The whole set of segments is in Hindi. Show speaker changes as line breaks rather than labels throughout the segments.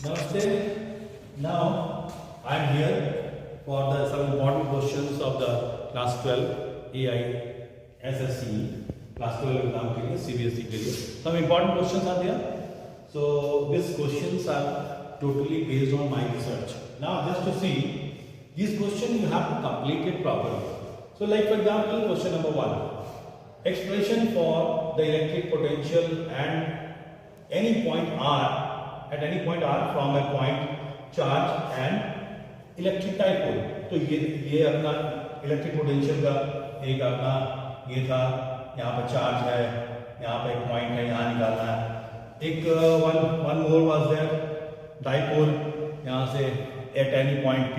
Namaste. Now I am here for some important questions of the class 12 AI SSC class 12 exam के लिए CBSE के लिए. Some important questions are there. So these questions are totally based on my research. Now just to see these questions you have to complete it properly. So like for example question number 1. Expression for the electric potential and any point R at any point R from a point charge and electric dipole. तो ये अपना इलेक्ट्रिक पोटेंशियल का एक अपना ये था, यहाँ पर चार्ज है, यहाँ पर एक पॉइंट है, यहाँ निकालना है. एक one more was there dipole, यहाँ से एट एनी पॉइंट P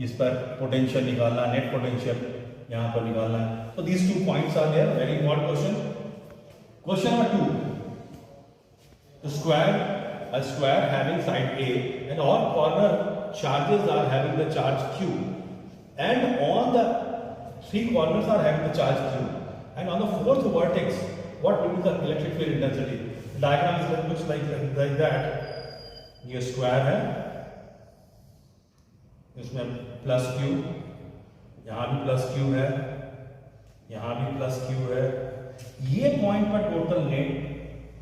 इस पर पोटेंशियल निकालना, नेट पोटेंशियल यहाँ पर निकालना है. So these 2 points are there. Very important question. Question number 2. A square having side A and all corner charges are having the charge Q, and all the 3 corners are having the charge Q, and on the 4th vertex, what will be the electric field intensity? Diagram is looks like that. ये स्क्वायर है, इसमें प्लस Q, यहाँ भी प्लस Q है, यहाँ भी प्लस Q है. ये पॉइंट पर total net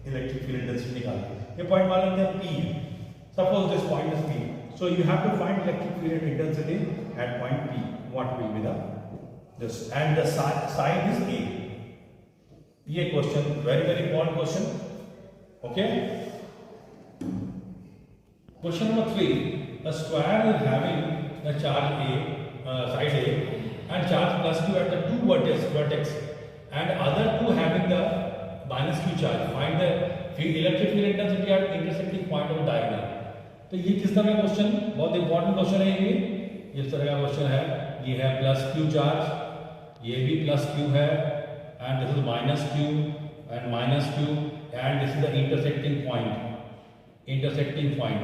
electric field intensity निकालते हैं. ये पॉइंट मान लेते हैं P. Suppose this point is P. So you have to find electric field intensity at point P. What will be this? And the side is A. ये question very important question. Okay. Question number 3. A square is having the charge A, side A, and charge plus Q at the 2 vertex, and other 2 having the minus Q charge. Find the electric field intensity at intersecting point of diagonal. तो ये किस तरह का क्वेश्चन, बहुत इंपॉर्टेंट क्वेश्चन है. ये इस तरह का क्वेश्चन है. ये है प्लस Q चार्ज, ये भी प्लस Q है, and this is minus Q and minus Q, and this is the intersecting point.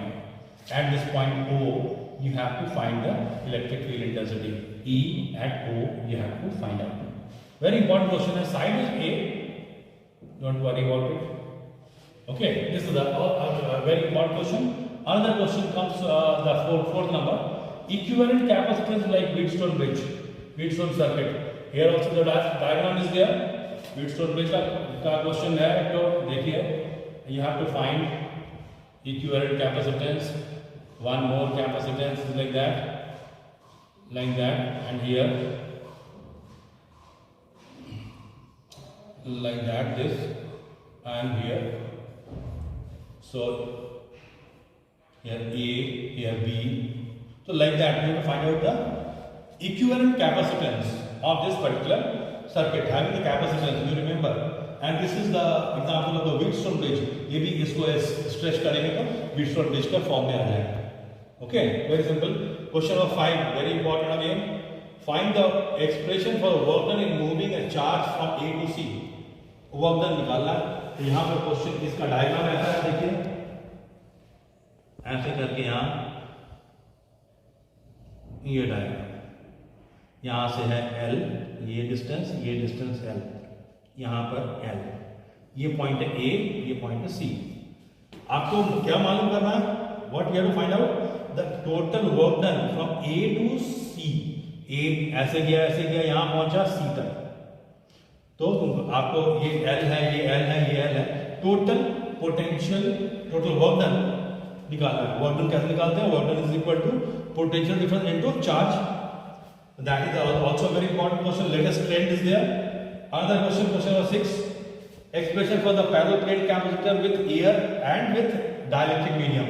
At this point O, you have to find the electric field intensity. E at O, you have to find out. Very important question. The side is A. Don't worry about it. Okay, this is a very important question. Another question comes the fourth number. Equivalent capacitance like Wheatstone bridge, Wheatstone circuit. Here also the diagram is there. Wheatstone bridge का question है, तो देखिए, you have to find equivalent capacitance. One more capacitance is like that, and here like that, this, and here. So here A, here B. So like that, we have to find out the equivalent capacitance of this particular circuit having the capacitance. You remember, and this is the example of the Wheatstone bridge. ये भी इसको स्ट्रेच करेंगे तो Wheatstone bridge का फॉर्म में आ जाएगा. Okay, very simple. Question number 5, very important again. Find the expression for work done in moving a charge from A to C. Work done निकालना. तो यहाँ पर क्वेश्चन इसका डायग्राम ऐसा है, देखिए, ऐसे करके यहाँ ये डायग्राम, यहाँ से है L, ये डिस्टेंस L, यहाँ पर L, ये पॉइंट है A, ये पॉइंट है C. आपको क्या मालूम करना है? What you have to find out? The total work done from A to C. A ऐसे गया, यहाँ पहुंचा C तक. तो आपको ये L है, ये L है, ये L है. Total potential, total work done निकालना है. वर्क डन कैसे निकालते हैं? Work done is equal to potential difference into charge. That is also a very important question. Latest trend is there. Another question number 6. Expression for the parallel plate capacitor with air and with dielectric medium.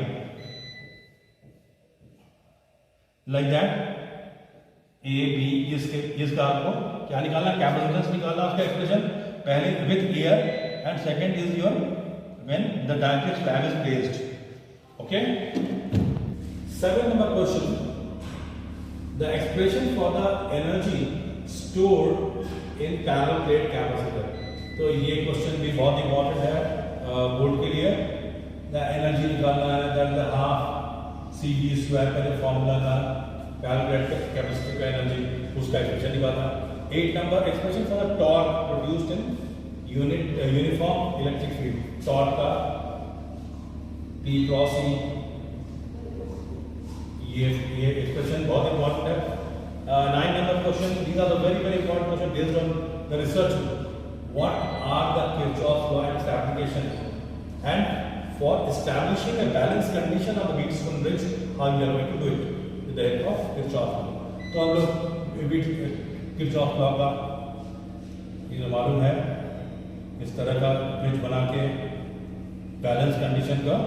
Like that. A B, इसका आपको क्या निकालना? कैपेसिटेंस निकालना. उसका एक्सप्रेशन पहले with air, and second is your when the dielectric slab is placed. Okay. 7 number question. The expression for the energy stored in parallel plate capacitor. तो ये क्वेश्चन भी बहुत इंपॉर्टेंट है बोर्ड के लिए. द एनर्जी निकालना है, दैट इज हाफ CV² का जो फॉर्मूला था पैरेलल प्लेट कैपेसिटर का एनर्जी, उसका एक्सप्रेशन निकालना. 8 number expression for the torque produced in uniform electric field. Torque का P क्रॉस E ये एक्सप्रेशन बहुत इंपॉर्टेंट है. 9 number question. These are the very important question based on the research. What are the Kirchhoff's law and its application? And for establishing a balanced condition of the Wheatstone bridge, how we are going to do it with the help of Kirchhoff's law. तो हम लोग Kirchhoff's law का ये जो मालूम है, इस तरह का ब्रिज बना के बैलेंस कंडीशन का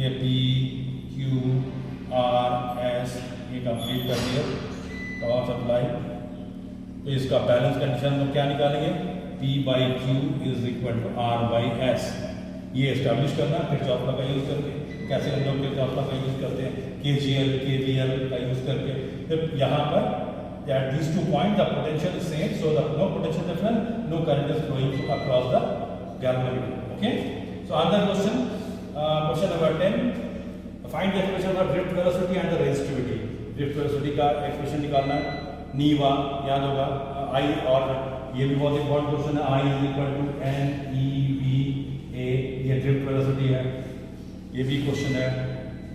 ये P, Q, R, S ये कंप्लीट कर दिया पावर सप्लाई. तो इसका बैलेंस कंडीशन में क्या निकालेंगे? P by Q is equal to R by S. ये एस्टैब्लिश करना किरचॉफ लॉ का यूज करके. कैसे हम लोग किरचॉफ लॉ का यूज करते हैं? KCL, KVL का यूज करके. तो यहाँ पर at these 2 points the potential is same, so the no potential difference, no current is flowing across the galvanometer. Okay. So other question. Question number 10. Find the expression for drift velocity and the resistivity. Drift velocity का एक्सप्रेशन निकालना है. नीवा याद होगा. I और ये भी बहुत इंपॉर्टेंट क्वेश्चन है. I is equal to NEVA. ये drift velocity है. ये भी क्वेश्चन है.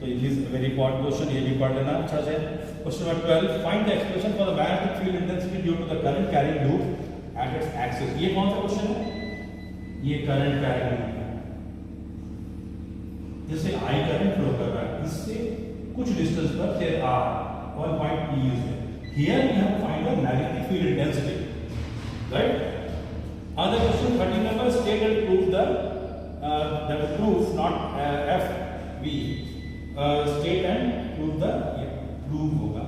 तो it is very important question. ये भी पढ़ लेना अच्छा से. Question number 12. Find the expression for the magnetic field intensity due to the current carrying loop at its axis. ये कौन सा क्वेश्चन है? ये करंट carrying loop. जैसे I करंट फ्लो कर रहा है, इससे कुछ डिस्टेंस पर से R 1 point P is there. Here we have to find the magnetic field intensity, right? Other question 13 number state and prove the proof not F V state and prove the prove होगा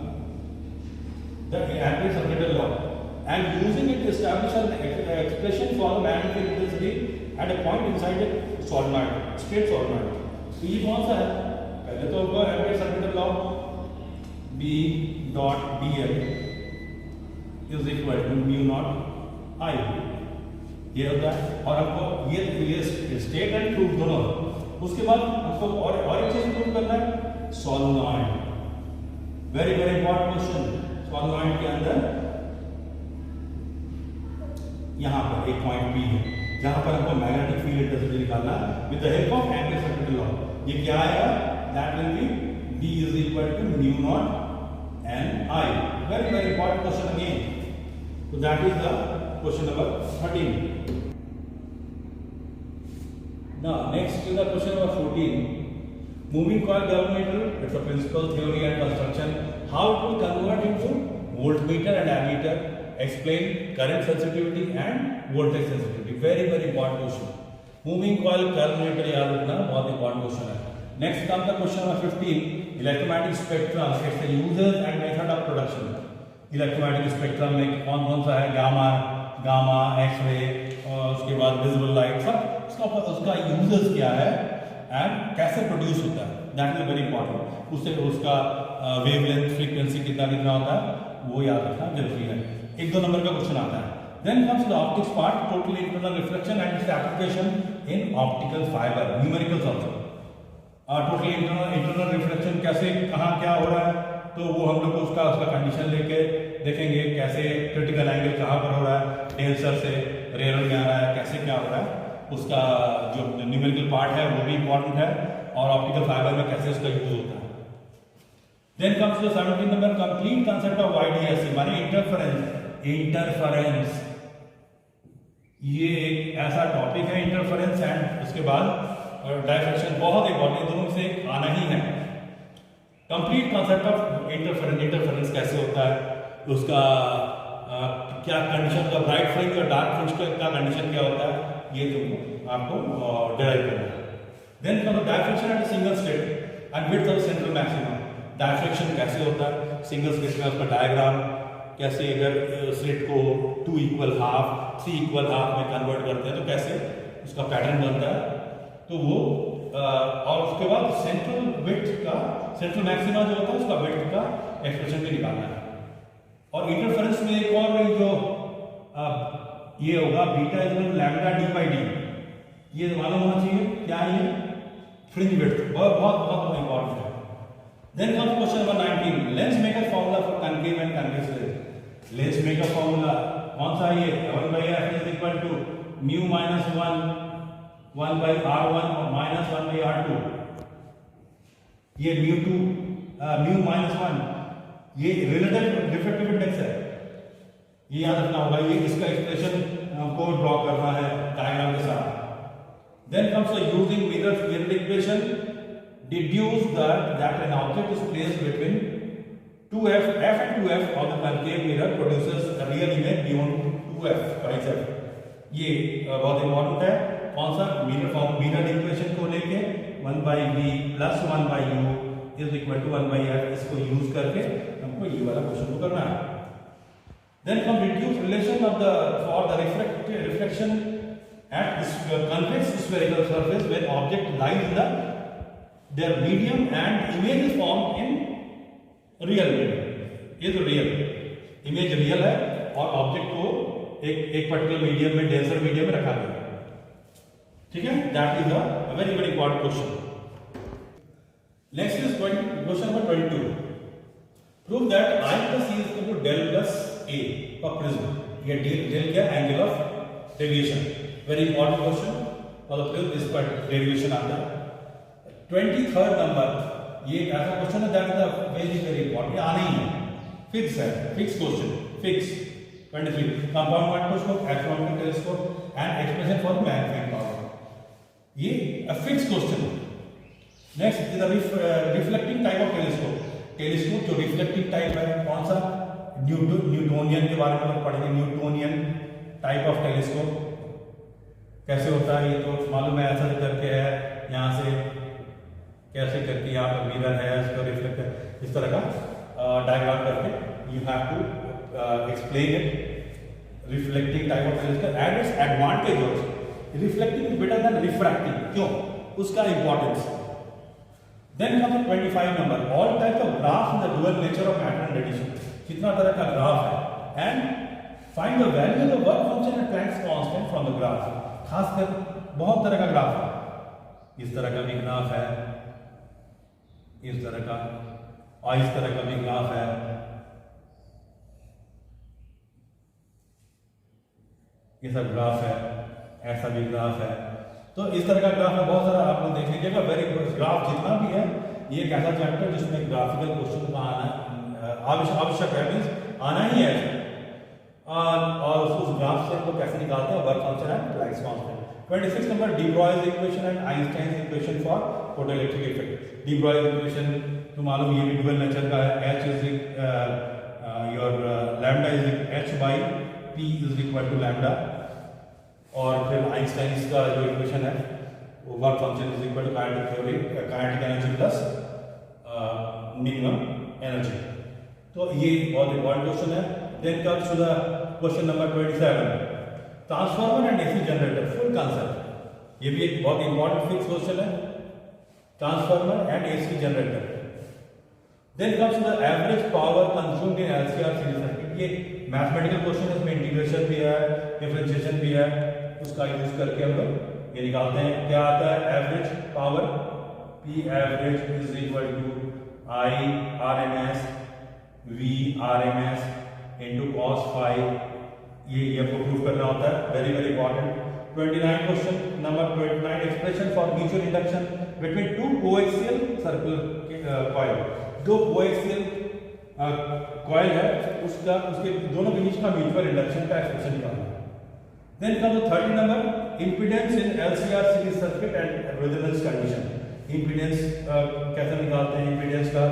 the Ampere circuital law and using it to establish an expression for the magnetic intensity at a point inside a solenoid, straight solenoid. तो ये कौन सा है? पहले तो होगा ampere circuit law B dot dl is equal to mu naught I. ये होता है. और हमको ये स्टेट एंड प्रूफ दोनों. उसके बाद हमको और एक चीज प्रूव करना है. Solenoid. Very important question. Solenoid के अंदर यहाँ पर एक पॉइंट P है जहां पर हमको मैग्नेटिक फील्ड इंटेंसिटी निकालना है with the help of ampere circuit law. ये क्या आएगा? That will be D is equal to mu not N I. Very important question again. तो that is the question number 13. Now next is the question number 14. Moving coil galvanometer, it's a principle, theory and construction. How it will convert into voltmeter and ammeter. Explain current sensitivity and voltage sensitivity. Very important question. Moving coil galvanometer याद रखना बहुत important question है. Next comes the question number 15. Electromagnetic spectrum. It's the uses and method of production. Electromagnetic spectrum में कौन सा है? गामा, एक्स-रे और उसके बाद विजिबल लाइट. सब उसका यूजेस क्या है एंड कैसे प्रोड्यूस होता है. That is very important. उससे उसका वेवलेंथ, फ्रीक्वेंसी कितना होता है वो याद रखना जरूरी है. 1-2 नंबर का क्वेश्चन आता है. Then comes the optics part, total internal reflection and its application in optical fiber, numericals also. Total internal reflection कैसे कहाँ क्या हो रहा है, तो वो हम लोग उसका कंडीशन लेके देखेंगे. कैसे क्रिटिकल एंगल कहाँ पर हो रहा है, टेंसर से रेयर में आ रहा है, कैसे क्या हो रहा है. उसका जो न्यूमेरिकल पार्ट है वो भी इंपॉर्टेंट है और ऑप्टिकल फाइबर में कैसे उसका यूज होता है. Then comes the 17 number, complete concept of YDSC माने इंटरफेरेंस. ये एक ऐसा टॉपिक है इंटरफेरेंस एंड उसके बाद डायफ्रैक्शन. बहुत इंपॉर्टेंट, दोनों से आना ही है. कंप्लीट कॉन्सेप्ट ऑफ इंटरफेरेंस कैसे होता है, उसका क्या कंडीशन का, ब्राइट फ्रिंज और डार्क फ्रिंज का कंडीशन क्या होता है, ये तुमको आपको डिराइव करना है. Then come diffraction at single slit and width of central maximum. Diffraction कैसे होता है, सिंगल स्लिट में उसका डायग्राम कैसे, अगर स्लिट को 2 इक्वल हाफ 3 इक्वल हाफ में कन्वर्ट करते हैं तो कैसे उसका पैटर्न बनता है. तो वो और उसके बाद सेंट्रल विड्थ का, सेंट्रल मैक्सिमा जो होता है उसका विड्थ का एक्सप्रेशन भी निकालना है. और इंटरफेरेंस में एक और जो ये होगा beta is lambda D by D. ये मालूम होना चाहिए क्या है, ये फ्रिंज विड्थ. बहुत इंपॉर्टेंट है. Then comes question number 19. Lens maker formula for concave and convex lens. Lens maker formula कौन सा है? ये 1/f is equal to mu minus 1 1 by R1 और माइनस 1 by R2, ये μ2 म्यू माइनस 1, ये रिलेटिव रिफ्लेक्टिव इंडेक्स है, ये याद रखना होगा। ये इसका एक्सप्रेशन को ड्रॉ करना है डायग्राम के साथ। Then comes the using mirror equation, deduce that an object is placed between f and 2f of the concave mirror produces a real image beyond 2f twice f। ये बहुत इंपॉर्टेंट है। कौन सा? मिरर इक्वेशन को लेके 1 by v plus 1 by u is equal to 1 by f, इसको यूज करके हमको ये वाला क्वेश्चन को करना है। Then come reduce relation of for the reflection at this convex spherical surface when object lies in their medium and image is formed in real medium। ये तो रियल इमेज रियल है और ऑब्जेक्ट को एक पर्टिकुलर मीडियम में, डेंसर मीडियम में रखा गया है, ठीक है। That is a very very important question. Next is question number 22। Prove that I plus E is equal to del plus A for prism। ये डेल क्या? Angle of deviation. Very important question और प्रिज्म इस पर डेविएशन आता है। 23rd नंबर, ये ऐसा क्वेश्चन है that is very very important, आना ही है, फिक्स है, fix question, fix. 23 compound microscope, astronomical telescope and expression for magnetic power, ये फिक्स क्वेश्चन है। Next is the reflecting type of telescope. Telescope जो रिफ्लेक्टिव टाइप है, कौन सा? न्यूटोनियन के बारे में लोग पढ़ेंगे। न्यूटोनियन टाइप ऑफ टेलीस्कोप कैसे होता है ये तो मालूम है, ऐसा करके है, यहाँ से कैसे करके यहाँ पर मिरर है, इसका रिफ्लेक्ट है, इस तरह का डायग्राम करके you have to explain it. Reflecting type of telescope and its advantages. Reflecting is better than refracting, क्यों? उसका importance. Then comes 25 number, all types of graphs in the dual nature of matter and radiation। कितना तरह का ग्राफ है and find the value of the work function and Planck's constant from the graph। खासकर बहुत तरह का ग्राफ है, इस तरह का भी ग्राफ है, इस तरह का, और इस तरह का भी ग्राफ है, ये सब ग्राफ है, ऐसा भी ग्राफ है। तो इस तरह का ग्राफ है, बहुत सारा आप लोग देख लीजिएगा। वेरी ग्राफ जितना भी है, ये एक ऐसा चैप्टर जिसमें ग्राफिकल क्वेश्चन का आना आवश्यक है, मींस आना ही है। और उस ग्राफ से हम लोग कैसे निकालते हैं? Work function and Planck's constant. 26 number, de Broglie equation and Einstein equation for photoelectric effect. De Broglie equation तो मालूम, ये भी डुअल नेचर का है। H is your lambda is H by P is equal to lambda, और फिर आइंस्टाइन का जो इक्वेशन है वो work function is equal to kinetic theory, kinetic energy plus minimum energy. तो ये बहुत इंपॉर्टेंट क्वेश्चन है। Then comes to the question number 27, transformer and AC generator full concept. ये भी एक बहुत इंपॉर्टेंट फिक्स क्वेश्चन है, transformer and AC generator. Then comes to the average power consumed in LCR series circuit. ये मैथमेटिकल क्वेश्चन है, इसमें इंटीग्रेशन भी है, डिफरेंशिएशन भी है, उसका यूज करके हम लोग ये निकालते हैं। क्या आता है? Average power, P average is equal to I RMS V RMS into cos phi। ये आपको प्रूव करना होता है, very very important. 29 question number 29, expression for mutual induction between two coaxial circular coil. दो कोएक्सियल कॉइल है, उसके दोनों के बीच का म्यूचुअल इंडक्शन का एक्सप्रेशन निकालना है। Then comes the 30 number, impedance in LCR series circuit and resonance condition। impedance कैसे निकालते हैं? impedance का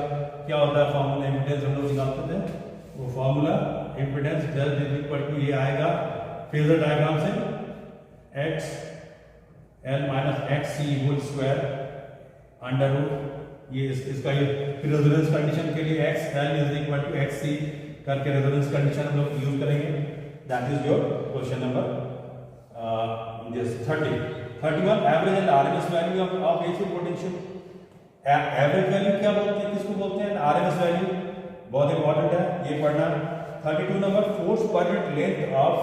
क्या होता है फॉर्मूला? impedance हम लोग निकालते थे, वो formula impedance del is equal to ये आएगा फेजर डायग्राम से, x l minus X C whole square under root, ये इसका ये रेजोनेंस कंडीशन के लिए x l is equal to X C करके रेजोनेंस कंडीशन हम लोग यूज करेंगे। That is your question number 30। 31, average and RMS value of AC potential. Average value क्या बोलते हैं, किसको बोलते हैं? आरएमएस वैल्यू, बहुत इंपॉर्टेंट है, ये पढ़ना। 32 number, force per unit length of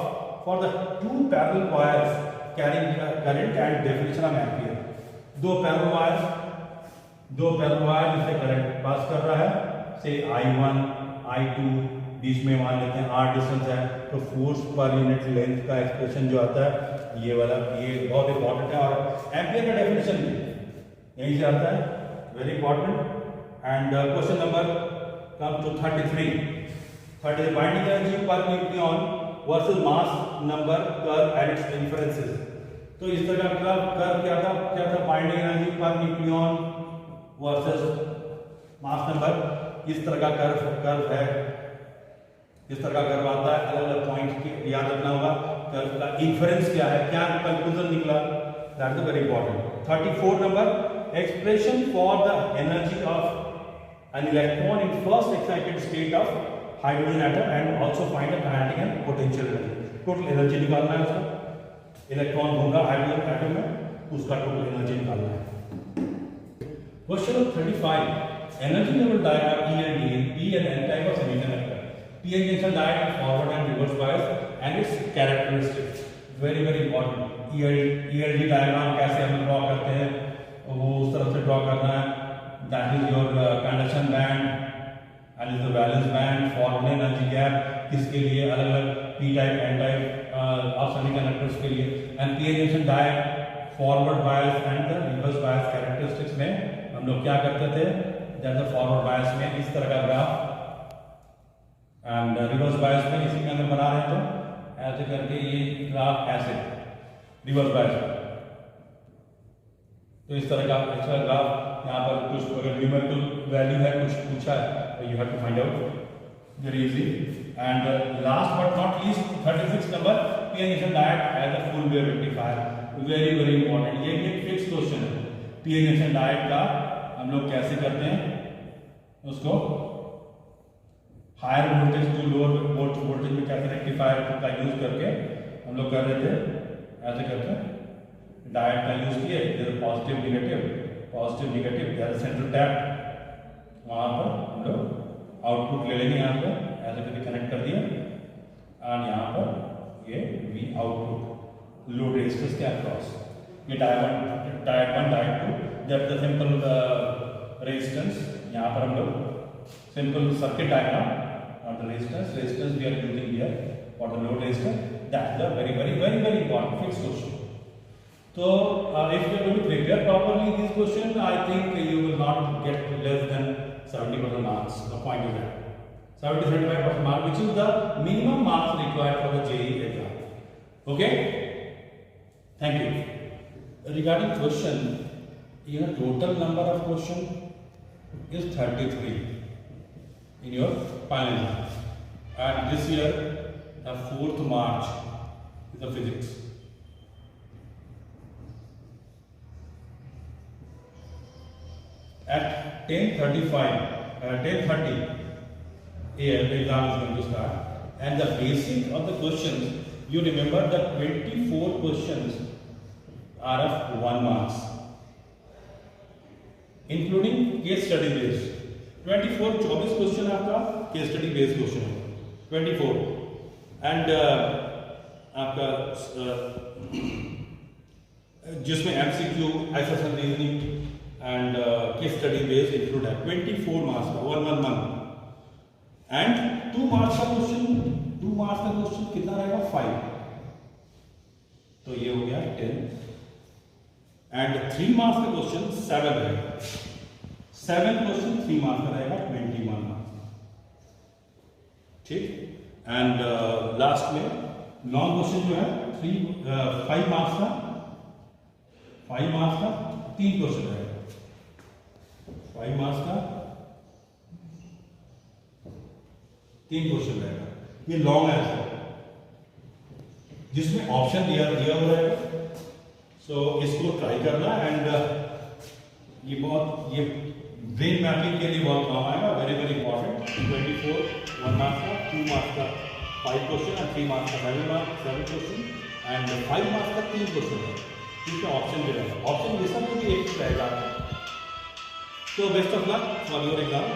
for the two parallel wires carrying current and definition of ampere. दो पैरेलल वायर जिससे करंट पास कर रहा है, से I1 I2 बीच में मान लेते हैं r डिस्टेंस है, तो फोर्स पर यूनिट लेंथ का एक्सप्रेशन जो आता है ये वाला, ये बहुत इंपॉर्टेंट है। और एम्पियर का डेफिनेशन भी यहीं से आता है, very important. And question number come to 33 binding energy per nucleon versus mass number curve and its inferences. तो इस तरह का कर्व क्या था binding energy per nucleon versus mass number, इस तरह का कर्व है, इस तरह का कर्व आता है, अलग अलग पॉइंट के याद रखना होगा। कर्व का इन्फरेंस क्या है, क्या कंक्लूजन निकला, that is very important. 34 number expression for the energy of an electron in first excited state of hydrogen atom and also find the kinetic and potential energy। Total energy निकालना है उसका, इलेक्ट्रॉन घूमा हाइड्रोजन एटम में, उसका टोटल एनर्जी निकालना है। Question number 35 energy level diagram E and D, P and N type of semiconductor, PN junction diagram forward and reverse bias and its characteristics, very very important। ELD diagram कैसे हम ड्रॉ करते हैं, वो उस तरह से ड्रॉ करना है। That is your conduction band and is the valence band, forward energy gap किसके लिए, अलग अलग P type N type of semiconductors के लिए, and PN junction diagram forward bias and the reverse bias characteristics में हम लोग क्या करते थे, that the forward bias में इस तरह का ग्राफ and reverse bias में इसी में अगर बना रहे हैं तो ऐसे करके ये ग्राफ ऐसे reverse bias में, तो इस तरह का अच्छा ग्राफ। यहाँ पर कुछ अगर न्यूमेरिकल वैल्यू है, कुछ पूछा है, you have to find out very easy. And last but not least 36 number PN junction diode as a full wave rectifier, very very important. ये एक फिक्स क्वेश्चन है, PN junction diode का हम लोग कैसे करते हैं, उसको higher voltage to lower voltage में कैसे रेक्टिफायर का यूज करके हम लोग कर रहे थे, ऐसे करते हैं डायोड का यूज किए, इधर पॉजिटिव नेगेटिव इधर सेंट्रल टैप, वहाँ पर हम लोग आउटपुट ले लेंगे, यहाँ पर ऐसे करके कनेक्ट कर दिया, और यहाँ पर ये V आउटपुट लोड रेजिस्टेंस के अक्रॉस, ये डायोड 1 डायोड 2, जब द सिंपल रेजिस्टेंस, यहाँ पर हम लोग सिंपल सर्किट डायग्राम और the resistance we are using here for the load resistance, that is a very important fixed question। So if you are going to prepare properly this question, I think you will not get less than 70% marks. The point is that 70-75% mark, which is the minimum marks required for the JEE exam. Okay? Thank you. Regarding question, your total number of question is 33 in your final exam, and this year the 4th March is the physics. At 10:30 a.m. the exam is going to start, and the basic of the questions, you remember that 24 questions are of 1 marks, including case study based। 24 question आपका केस स्टडी बेस्ड क्वेश्चन है 24, एंड आपका जिसमें MCQ, SSL reasoning and case study based include है। 24 मार्क्स का 1 मंथ, एंड 2 मार्क्स का क्वेश्चन कितना रहेगा, 5, तो ये हो गया 10, एंड 3 मार्क्स का क्वेश्चन 7 रहेगा, 7 क्वेश्चन 3 मार्क्स का रहेगा, 21 मार्क्स, ठीक। एंड लास्ट में लॉन्ग क्वेश्चन जो है 5 मार्क्स का 3 क्वेश्चन रहेगा, 5 मार्क्स का 3 क्वेश्चन रहेगा, ये लॉन्ग है जिसमें ऑप्शन दिया हुआ रहेगा। सो इसको ट्राई करना, एंड ये ब्रेन मैपिंग के लिए बहुत काम आएगा, वेरी इंपॉर्टेंट। 24 1 मार्क्स का, 2 मार्क्स का 5 क्वेश्चन, और 3 मार्क्स का 7 क्वेश्चन, एंड 5 मार्क्स का 3 क्वेश्चन है, ठीक है। ऑप्शन भी रहेगा, ऑप्शन ये सब भी एक रहेगा। So best of luck for your exam.